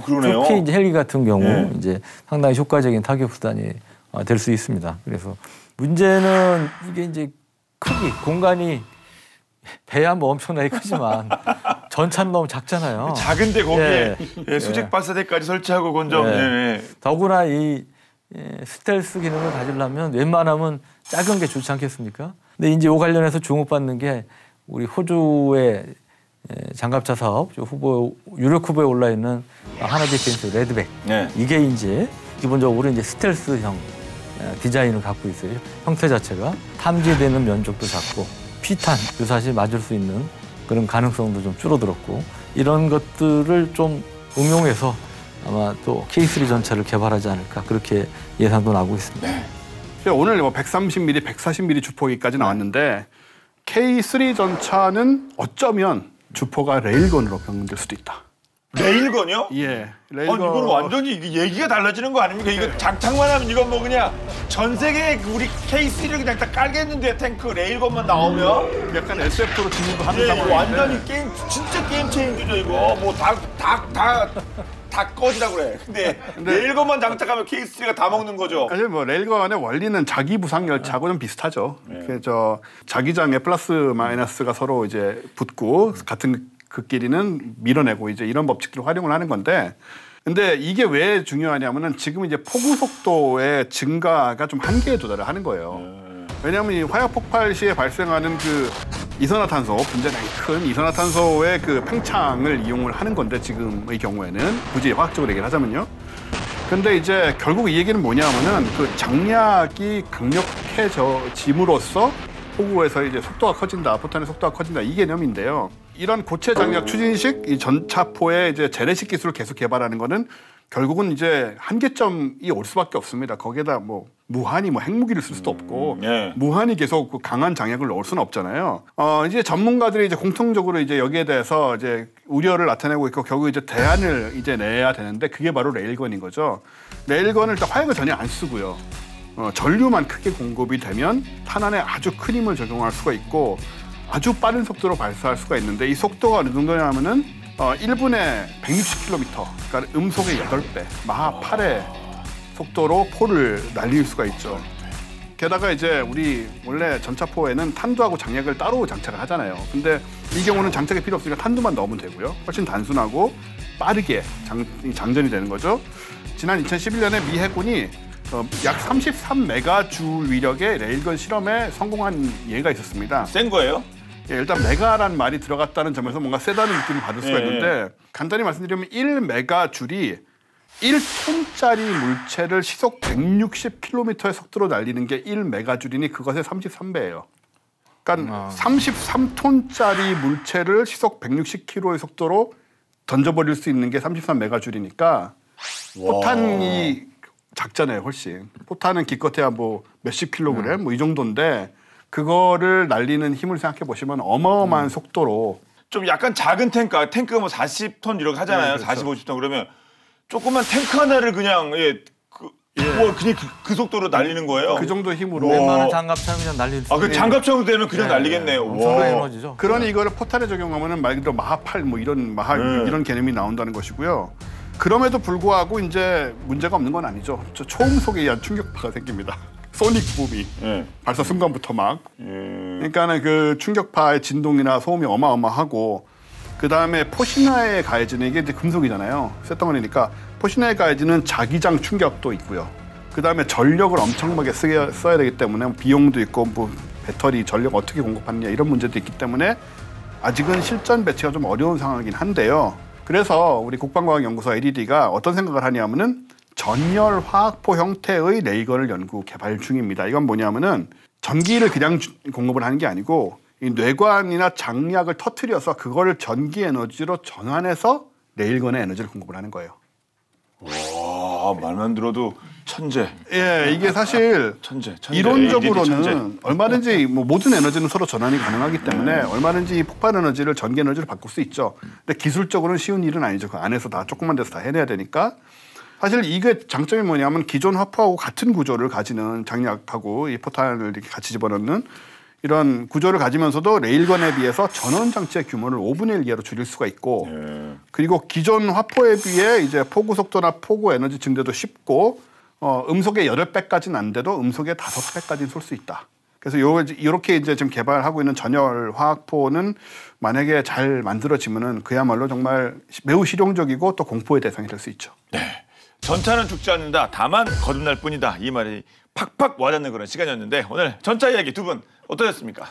그러네요. 특히 이제 헬기 같은 경우 이제 상당히 효과적인 타격 수단이 될 수 있습니다. 그래서 문제는 이게 이제 크기, 공간이 배야 엄청나게 크지만 전차는 너무 작잖아요. 작은데 거기에 수직 발사대까지 설치하고 더구나 이 스텔스 기능을 가지려면 웬만하면 작은 게 좋지 않겠습니까? 근데 이제 이 관련해서 주목받는 게 우리 호주의 장갑차 사업 후보 유력 후보에 올라 있는 하나디펜스 레드백. 네. 이게 이제 기본적으로 이제 스텔스형 디자인을 갖고 있어요. 형태 자체가 탐지되는 면적도 작고 피탄 유사시 맞을 수 있는 그런 가능성도 좀 줄어들었고 이런 것들을 좀 응용해서 아마 또 K3 전차를 개발하지 않을까 그렇게 예상도 나오고 있습니다. 네. 오늘 뭐 130mm, 140mm 주포기까지 나왔는데 K3 전차는 어쩌면 주포가 레일건으로 변경될 수도 있다. 레일건이요? 예, 레일건. 이건 완전히 이게 얘기가 달라지는 거 아닙니까? 이거 장착만 하면 이건 뭐 그냥 전 세계 우리 K3를 그냥 다 깔겠는데 탱크 레일건만 나오면 약간 SF로 진입도 하는 상황인데 완전히 게임 진짜 게임 체인저죠 이거. 뭐 다 꺼지라 그래. 근데 레일건만 장착하면 K3가 다 먹는 거죠. 사실 뭐 레일건의 원리는 자기 부상 열차하고는 비슷하죠. 저 자기장에 플러스 마이너스가 서로 이제 붙고 같은 그 길이는 밀어내고 이제 이런 법칙들을 활용을 하는 건데, 근데 이게 왜 중요하냐면은 지금 이제 포구 속도의 증가가 좀 한계에 도달을 하는 거예요. 왜냐하면 이 화약 폭발 시에 발생하는 그 이산화탄소, 분자량이 큰 이산화탄소의 그 팽창을 이용을 하는 건데 지금의 경우에는 굳이 화학적으로 얘기를 하자면요. 근데 이제 결국 이 얘기는 뭐냐면은 그 장약이 강력해짐으로써 포구에서 이제 속도가 커진다, 포탄의 속도가 커진다 이 개념인데요. 이런 고체 장약 추진식 이 전차포의 이제 재래식 기술을 계속 개발하는 거는 결국은 이제 한계점이 올 수밖에 없습니다. 거기에다 뭐 무한히 뭐 핵무기를 쓸 수도 없고 무한히 계속 그 강한 장약을 넣을 수는 없잖아요. 이제 전문가들이 이제 공통적으로 이제 여기에 대해서 이제 우려를 나타내고 있고 결국 이제 대안을 이제 내야 되는데 그게 바로 레일건인 거죠. 레일건을 일단 화약을 전혀 안 쓰고요. 전류만 크게 공급이 되면 탄환에 아주 큰 힘을 적용할 수가 있고 아주 빠른 속도로 발사할 수가 있는데 이 속도가 어느 정도냐면은 1분에 160km, 그러니까 음속의 8배, 마하 8의 속도로 포를 날릴 수가 있죠. 게다가 이제 우리 원래 전차포에는 탄두하고 장약을 따로 장착을 하잖아요. 근데 이 경우는 장착이 필요 없으니까 탄두만 넣으면 되고요. 훨씬 단순하고 빠르게 장전이 되는 거죠. 지난 2011년에 미 해군이 약 33메가줄 위력의 레일건 실험에 성공한 예가 있었습니다. 센 거예요? 예, 일단 메가란 말이 들어갔다는 점에서 뭔가 세다는 느낌을 받을 수가 있는데 간단히 말씀드리면 1메가줄이 1톤짜리 물체를 시속 160km의 속도로 날리는 게 1메가줄이니 그것의 33배예요. 그러니까 33톤짜리 물체를 시속 160km의 속도로 던져버릴 수 있는 게 33메가줄이니까 포탄이 작잖아요, 훨씬. 포탄은 기껏해야 뭐 몇십 킬로그램 뭐 이 정도인데 그거를 날리는 힘을 생각해 보시면 어마어마한 속도로 좀 약간 작은 탱크가 뭐 40톤 이렇게 하잖아요. 그렇죠. 40, 50톤 그러면 조그만 탱크 하나를 그냥 그냥 그 속도로 날리는 거예요. 그 정도 힘으로 웬만한 장갑차는 그냥 날릴 수 그 장갑차도 되면 그냥 날리겠네요. 엄청난 에너지죠. 그러니 이거를 포탄에 적용하면은 말 그대로 마하 8 뭐 이런 마하 6 이런 개념이 나온다는 것이고요. 그럼에도 불구하고 이제 문제가 없는 건 아니죠. 초음속에 의한 충격파가 생깁니다. 소닉 붐이 발사 순간부터 막 그러니까는 그 충격파의 진동이나 소음이 어마어마하고 그 다음에 포신화에 가해지는 이게 이제 금속이잖아요. 쇳덩어리니까 포신화에 가해지는 자기장 충격도 있고요. 그 다음에 전력을 엄청나게 써야 되기 때문에 비용도 있고 뭐 배터리 전력 어떻게 공급하느냐 이런 문제도 있기 때문에 아직은 실전 배치가 좀 어려운 상황이긴 한데요. 그래서 우리 국방과학연구소 LED가 어떤 생각을 하냐면은 전열 화학포 형태의 레일건을 연구 개발 중입니다. 이건 뭐냐면은 전기를 그냥 공급을 하는 게 아니고 이 뇌관이나 장약을 터트려서 그거를 전기 에너지로 전환해서 레일건의 에너지를 공급을 하는 거예요. 와, 말만 들어도 천재. 예, 이게 사실 천재. 이론적으로는 얼마든지 뭐 모든 에너지는 서로 전환이 가능하기 때문에 얼마든지 이 폭발 에너지를 전기 에너지로 바꿀 수 있죠. 근데 기술적으로는 쉬운 일은 아니죠. 그 안에서 다 조그만 데서 다 해내야 되니까. 사실 이게 장점이 뭐냐면 기존 화포하고 같은 구조를 가지는 장약하고 이 포탄을 이렇게 같이 집어넣는 이런 구조를 가지면서도 레일건에 비해서 전원 장치의 규모를 5분의 1 이하로 줄일 수가 있고 그리고 기존 화포에 비해 이제 포구 속도나 포구 에너지 증대도 쉽고 음속의 8배까지는 안 돼도 음속의 5배까지는 쏠 수 있다. 그래서 이렇게 이제 지금 개발하고 있는 전열 화학포는 만약에 잘 만들어지면은 그야말로 정말 매우 실용적이고 또 공포의 대상이 될 수 있죠. 네. 전차는 죽지 않는다. 다만 거듭날 뿐이다. 이 말이 팍팍 와닿는 그런 시간이었는데 오늘 전차 이야기 두 분 어떠셨습니까?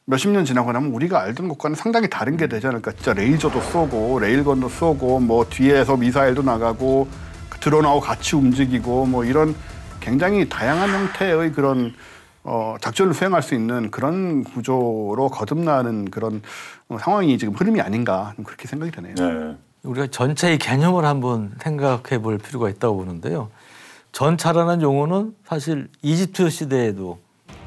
몇십 년 지나고 나면 우리가 알던 것과는 상당히 다른 게 되지 않을까. 진짜 레이저도 쏘고 레일건도 쏘고 뭐 뒤에서 미사일도 나가고 드론하고 같이 움직이고 뭐 이런 굉장히 다양한 형태의 그런 작전을 수행할 수 있는 그런 구조로 거듭나는 그런 상황이 지금 흐름이 아닌가 그렇게 생각이 되네요. 네. 우리가 전차의 개념을 한번 생각해 볼 필요가 있다고 보는데요. 전차라는 용어는 사실 이집트 시대에도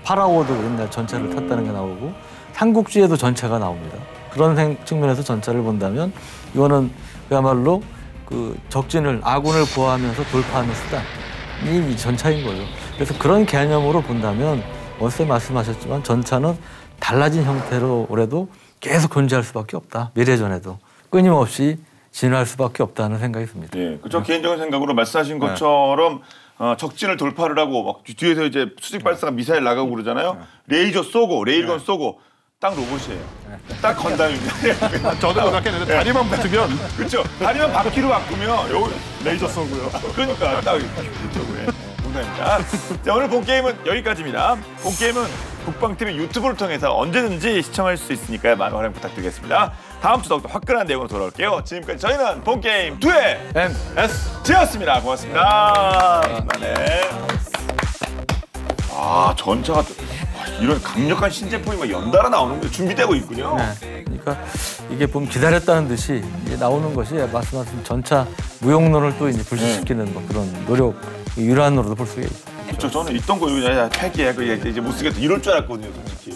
파라오도 옛날 전차를 탔다는 게 나오고 삼국지에도 전차가 나옵니다. 그런 측면에서 전차를 본다면 이거는 그야말로 그 적진을 아군을 보호하면서 돌파하는 수단이 이 전차인 거예요. 그래서 그런 개념으로 본다면 원세 말씀하셨지만 전차는 달라진 형태로 올해도 계속 존재할 수밖에 없다. 미래전에도 끊임없이 진화할 수밖에 없다는 생각이 듭니다. 예, 저 개인적인 생각으로 말씀하신 것처럼 적진을 돌파를 하고 막 뒤에서 이제 수직 발사가 미사일 나가고 그러잖아요. 레이저 쏘고 레일건 쏘고 딱 로봇이에요. 딱 건담입니다. 저도 그렇게 했는데 다리만 붙으면 그렇죠. 다리만 바퀴로 바꾸면 여기 레이저 쏘고요. 그러니까 딱 이쪽으로 농담입니다. 자, 오늘 본 게임은 여기까지입니다. 본 게임은 국방TV 유튜브를 통해서 언제든지 시청할 수 있으니까요. 많은 활용 부탁드리겠습니다. 다음 주 더욱더 화끈한 내용으로 돌아올게요. 지금까지 저희는 본 게임 2의 MSG였습니다. 고맙습니다. 네. 전차가 이런 강력한 신제품이 막 연달아 나오는 게 준비되고 있군요. 네. 그러니까 이게 보면 기다렸다는 듯이 이제 나오는 것이 말씀하신 전차 무용론을 또 이제 불식시키는 뭐 그런 노력 유란으로도 볼 수가 있죠. 그렇죠. 저는 있던 거 이거 폐기해 이제 못 쓰겠다 이럴 줄 알았거든요, 솔직히.